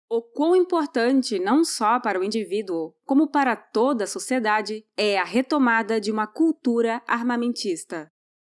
O quão importante, não só para o indivíduo, como para toda a sociedade, é a retomada de uma cultura armamentista.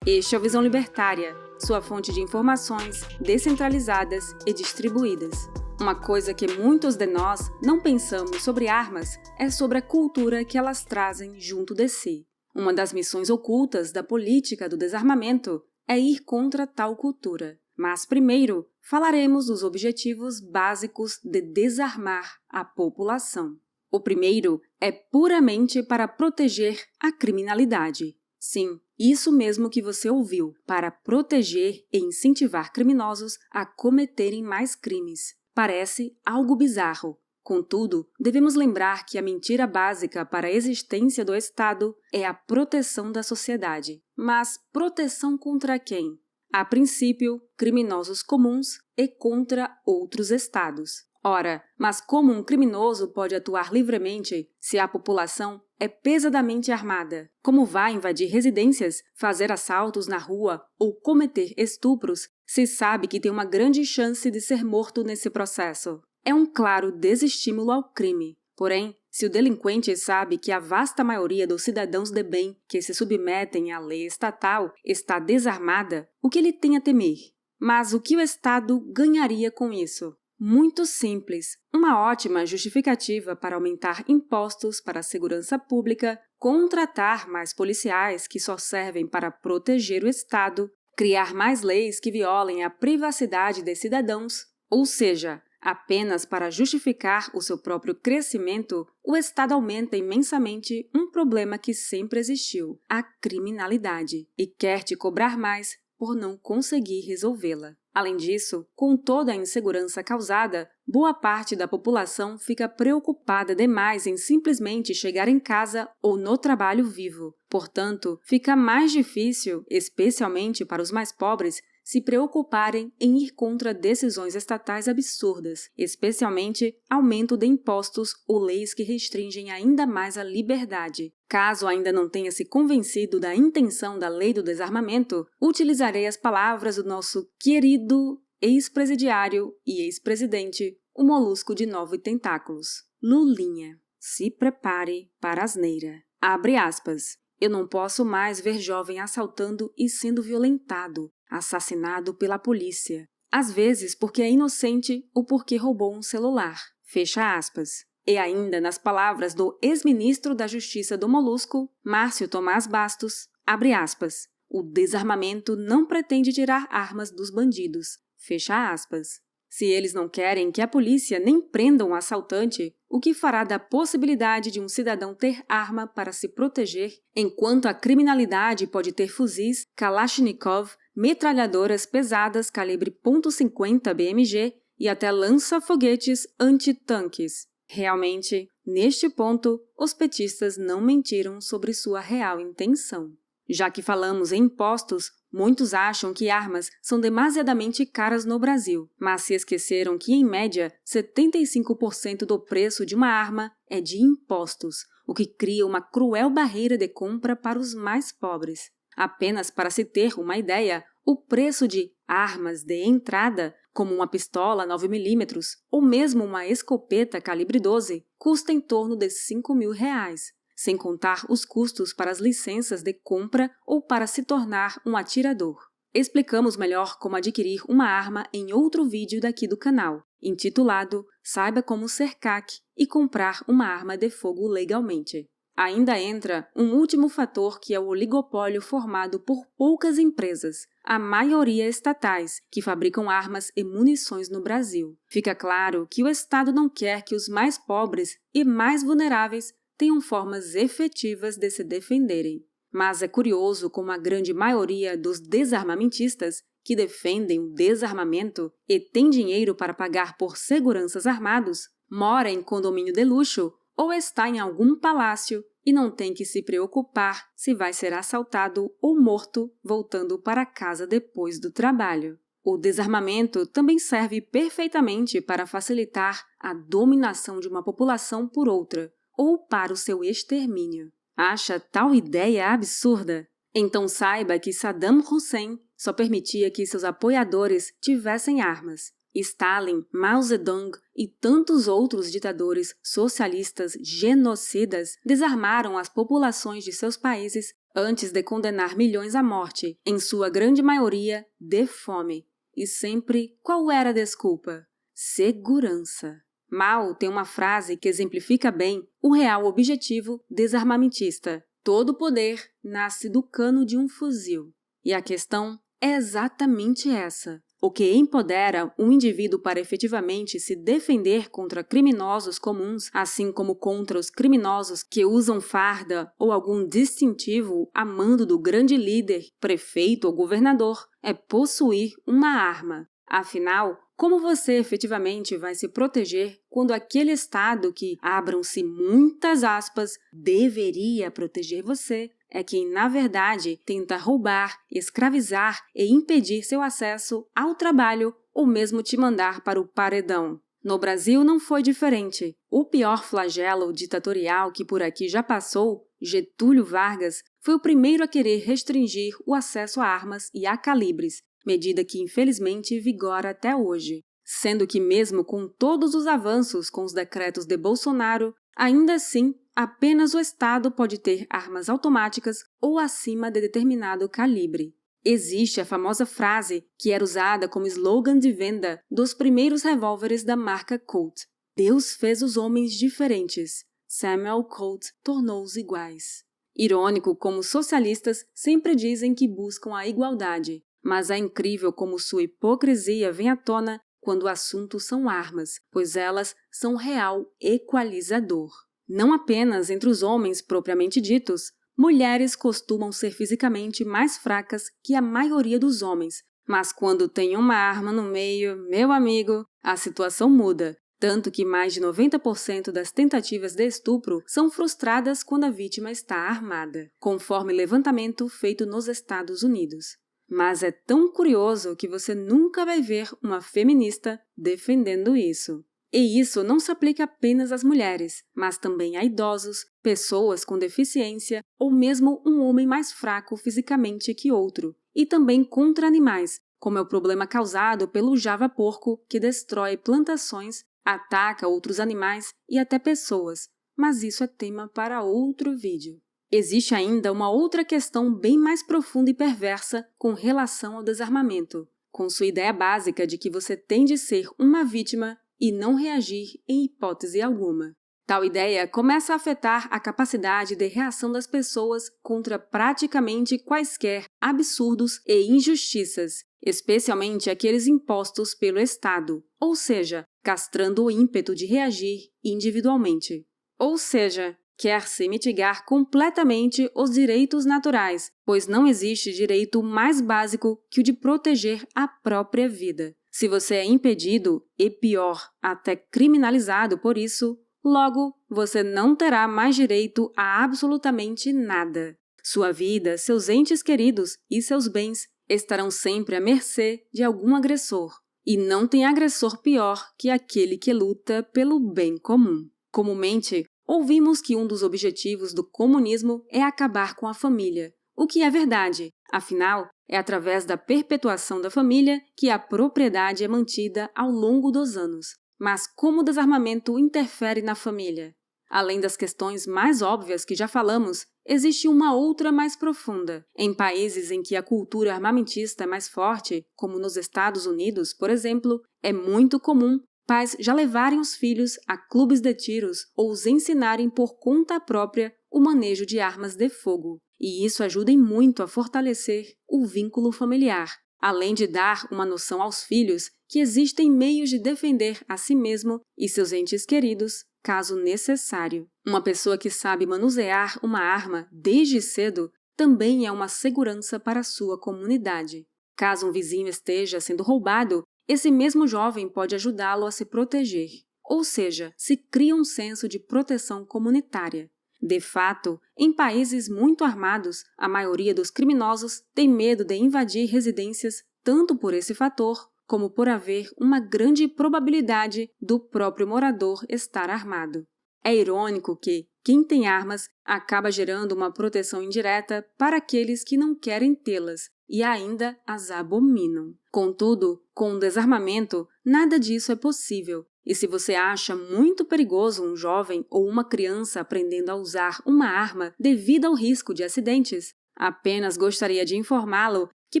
Este é o Visão Libertária, sua fonte de informações descentralizadas e distribuídas. Uma coisa que muitos de nós não pensamos sobre armas é sobre a cultura que elas trazem junto de si. Uma das missões ocultas da política do desarmamento é ir contra tal cultura. Mas primeiro, falaremos dos objetivos básicos de desarmar a população. O primeiro é puramente para proteger a criminalidade. Sim, isso mesmo que você ouviu, para proteger e incentivar criminosos a cometerem mais crimes. Parece algo bizarro. Contudo, devemos lembrar que a mentira básica para a existência do Estado é a proteção da sociedade. Mas proteção contra quem? A princípio, criminosos comuns e contra outros estados. Ora, mas como um criminoso pode atuar livremente se a população é pesadamente armada? Como vai invadir residências, fazer assaltos na rua ou cometer estupros se sabe que tem uma grande chance de ser morto nesse processo? É um claro desestímulo ao crime. Porém, se o delinquente sabe que a vasta maioria dos cidadãos de bem que se submetem à lei estatal está desarmada, o que ele tem a temer? Mas o que o Estado ganharia com isso? Muito simples. Uma ótima justificativa para aumentar impostos para a segurança pública, contratar mais policiais que só servem para proteger o Estado, criar mais leis que violem a privacidade dos cidadãos, ou seja, apenas para justificar o seu próprio crescimento, o Estado aumenta imensamente um problema que sempre existiu, a criminalidade, e quer te cobrar mais por não conseguir resolvê-la. Além disso, com toda a insegurança causada, boa parte da população fica preocupada demais em simplesmente chegar em casa ou no trabalho vivo. Portanto, fica mais difícil, especialmente para os mais pobres, se preocuparem em ir contra decisões estatais absurdas, especialmente aumento de impostos ou leis que restringem ainda mais a liberdade. Caso ainda não tenha se convencido da intenção da lei do desarmamento, utilizarei as palavras do nosso querido ex-presidiário e ex-presidente, o molusco de 9 tentáculos. Lulinha, se prepare para a asneira. Abre aspas. Eu não posso mais ver jovem assaltando e sendo violentado, assassinado pela polícia. Às vezes porque é inocente ou porque roubou um celular. Fecha aspas. E ainda nas palavras do ex-ministro da Justiça do Molusco, Márcio Tomás Bastos, abre aspas. O desarmamento não pretende tirar armas dos bandidos. Fecha aspas. Se eles não querem que a polícia nem prenda um assaltante, o que fará da possibilidade de um cidadão ter arma para se proteger, enquanto a criminalidade pode ter fuzis, Kalashnikov, metralhadoras pesadas calibre .50 BMG e até lança-foguetes antitanques? Realmente, neste ponto, os petistas não mentiram sobre sua real intenção. Já que falamos em impostos, muitos acham que armas são demasiadamente caras no Brasil, mas se esqueceram que, em média, 75% do preço de uma arma é de impostos, o que cria uma cruel barreira de compra para os mais pobres. Apenas para se ter uma ideia, o preço de armas de entrada, como uma pistola 9mm ou mesmo uma escopeta calibre 12, custa em torno de R$5.000. Sem contar os custos para as licenças de compra ou para se tornar um atirador. Explicamos melhor como adquirir uma arma em outro vídeo daqui do canal, intitulado Saiba como ser CAC e comprar uma arma de fogo legalmente. Ainda entra um último fator que é o oligopólio formado por poucas empresas, a maioria estatais, que fabricam armas e munições no Brasil. Fica claro que o Estado não quer que os mais pobres e mais vulneráveis tenham formas efetivas de se defenderem. Mas é curioso como a grande maioria dos desarmamentistas que defendem o desarmamento e têm dinheiro para pagar por seguranças armados, mora em condomínio de luxo ou está em algum palácio e não tem que se preocupar se vai ser assaltado ou morto voltando para casa depois do trabalho. O desarmamento também serve perfeitamente para facilitar a dominação de uma população por outra, ou para o seu extermínio. Acha tal ideia absurda? Então saiba que Saddam Hussein só permitia que seus apoiadores tivessem armas. Stalin, Mao Zedong e tantos outros ditadores socialistas genocidas desarmaram as populações de seus países antes de condenar milhões à morte, em sua grande maioria de fome. E sempre, qual era a desculpa? Segurança. Mao tem uma frase que exemplifica bem o real objetivo desarmamentista. Todo poder nasce do cano de um fuzil. E a questão é exatamente essa. O que empodera um indivíduo para efetivamente se defender contra criminosos comuns, assim como contra os criminosos que usam farda ou algum distintivo a mando do grande líder, prefeito ou governador, é possuir uma arma. Afinal, como você efetivamente vai se proteger quando aquele Estado que, abram-se muitas aspas, deveria proteger você, é quem, na verdade, tenta roubar, escravizar e impedir seu acesso ao trabalho ou mesmo te mandar para o paredão? No Brasil não foi diferente. O pior flagelo ditatorial que por aqui já passou, Getúlio Vargas, foi o primeiro a querer restringir o acesso a armas e a calibres, medida que infelizmente vigora até hoje. Sendo que mesmo com todos os avanços com os decretos de Bolsonaro, ainda assim, apenas o Estado pode ter armas automáticas ou acima de determinado calibre. Existe a famosa frase que era usada como slogan de venda dos primeiros revólveres da marca Colt: Deus fez os homens diferentes, Samuel Colt tornou-os iguais. Irônico como socialistas sempre dizem que buscam a igualdade, mas é incrível como sua hipocrisia vem à tona quando o assunto são armas, pois elas são real equalizador. Não apenas entre os homens propriamente ditos, mulheres costumam ser fisicamente mais fracas que a maioria dos homens, mas quando tem uma arma no meio, meu amigo, a situação muda, tanto que mais de 90% das tentativas de estupro são frustradas quando a vítima está armada, conforme levantamento feito nos Estados Unidos. Mas é tão curioso que você nunca vai ver uma feminista defendendo isso. E isso não se aplica apenas às mulheres, mas também a idosos, pessoas com deficiência ou mesmo um homem mais fraco fisicamente que outro. E também contra animais, como é o problema causado pelo java-porco que destrói plantações, ataca outros animais e até pessoas. Mas isso é tema para outro vídeo. Existe ainda uma outra questão bem mais profunda e perversa com relação ao desarmamento, com sua ideia básica de que você tem de ser uma vítima e não reagir em hipótese alguma. Tal ideia começa a afetar a capacidade de reação das pessoas contra praticamente quaisquer absurdos e injustiças, especialmente aqueles impostos pelo Estado, ou seja, castrando o ímpeto de reagir individualmente. Ou seja, quer-se mitigar completamente os direitos naturais, pois não existe direito mais básico que o de proteger a própria vida. Se você é impedido, e pior, até criminalizado por isso, logo, você não terá mais direito a absolutamente nada. Sua vida, seus entes queridos e seus bens estarão sempre à mercê de algum agressor. E não tem agressor pior que aquele que luta pelo bem comum. Comumente, ouvimos que um dos objetivos do comunismo é acabar com a família, o que é verdade, afinal, é através da perpetuação da família que a propriedade é mantida ao longo dos anos. Mas como o desarmamento interfere na família? Além das questões mais óbvias que já falamos, existe uma outra mais profunda. Em países em que a cultura armamentista é mais forte, como nos Estados Unidos, por exemplo, é muito comum pais já levarem os filhos a clubes de tiros ou os ensinarem por conta própria o manejo de armas de fogo. E isso ajuda muito a fortalecer o vínculo familiar, além de dar uma noção aos filhos que existem meios de defender a si mesmo e seus entes queridos, caso necessário. Uma pessoa que sabe manusear uma arma desde cedo também é uma segurança para a sua comunidade. Caso um vizinho esteja sendo roubado, esse mesmo jovem pode ajudá-lo a se proteger. Ou seja, se cria um senso de proteção comunitária. De fato, em países muito armados, a maioria dos criminosos tem medo de invadir residências tanto por esse fator, como por haver uma grande probabilidade do próprio morador estar armado. É irônico que quem tem armas acaba gerando uma proteção indireta para aqueles que não querem tê-las, e ainda as abominam. Contudo, com o desarmamento, nada disso é possível. E se você acha muito perigoso um jovem ou uma criança aprendendo a usar uma arma devido ao risco de acidentes, apenas gostaria de informá-lo que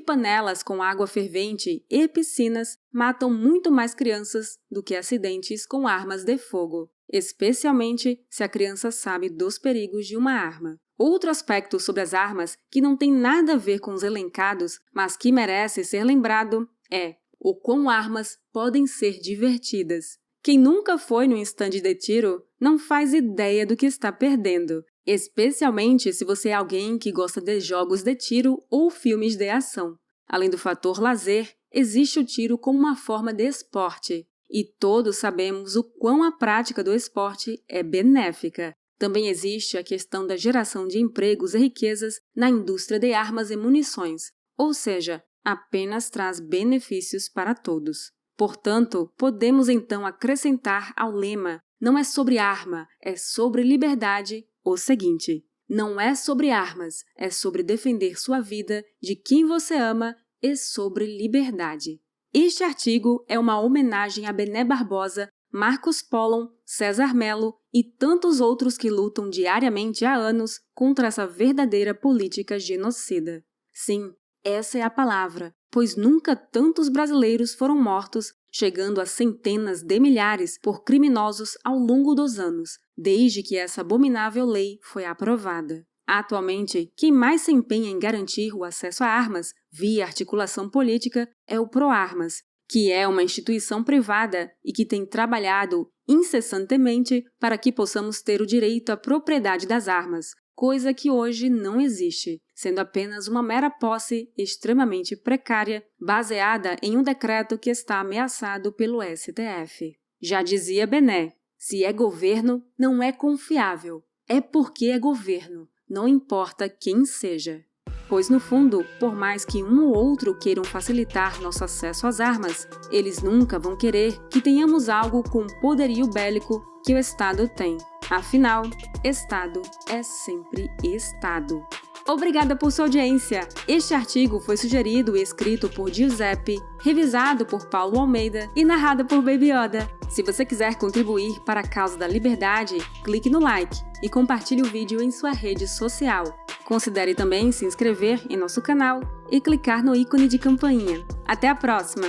panelas com água fervente e piscinas matam muito mais crianças do que acidentes com armas de fogo, especialmente se a criança sabe dos perigos de uma arma. Outro aspecto sobre as armas que não tem nada a ver com os elencados, mas que merece ser lembrado, é o quão armas podem ser divertidas. Quem nunca foi num estande de tiro não faz ideia do que está perdendo, especialmente se você é alguém que gosta de jogos de tiro ou filmes de ação. Além do fator lazer, existe o tiro como uma forma de esporte, e todos sabemos o quão a prática do esporte é benéfica. Também existe a questão da geração de empregos e riquezas na indústria de armas e munições, ou seja, apenas traz benefícios para todos. Portanto, podemos então acrescentar ao lema "Não é sobre arma, é sobre liberdade" o seguinte: não é sobre armas, é sobre defender sua vida, de quem você ama e sobre liberdade. Este artigo é uma homenagem a Bené Barbosa, Marcos Pollon, César Mello e tantos outros que lutam diariamente há anos contra essa verdadeira política genocida. Sim, essa é a palavra, pois nunca tantos brasileiros foram mortos, chegando a centenas de milhares por criminosos ao longo dos anos, desde que essa abominável lei foi aprovada. Atualmente, quem mais se empenha em garantir o acesso a armas via articulação política é o ProArmas, que é uma instituição privada e que tem trabalhado incessantemente para que possamos ter o direito à propriedade das armas, coisa que hoje não existe, sendo apenas uma mera posse extremamente precária, baseada em um decreto que está ameaçado pelo STF. Já dizia Bené, se é governo, não é confiável. É porque é governo, não importa quem seja. Pois, no fundo, por mais que um ou outro queiram facilitar nosso acesso às armas, eles nunca vão querer que tenhamos algo com o poderio bélico que o Estado tem. Afinal, Estado é sempre Estado. Obrigada por sua audiência! Este artigo foi sugerido e escrito por Giuseppe, revisado por Paulo Almeida e narrado por Baby Yoda. Se você quiser contribuir para a causa da liberdade, clique no like e compartilhe o vídeo em sua rede social. Considere também se inscrever em nosso canal e clicar no ícone de campainha. Até a próxima!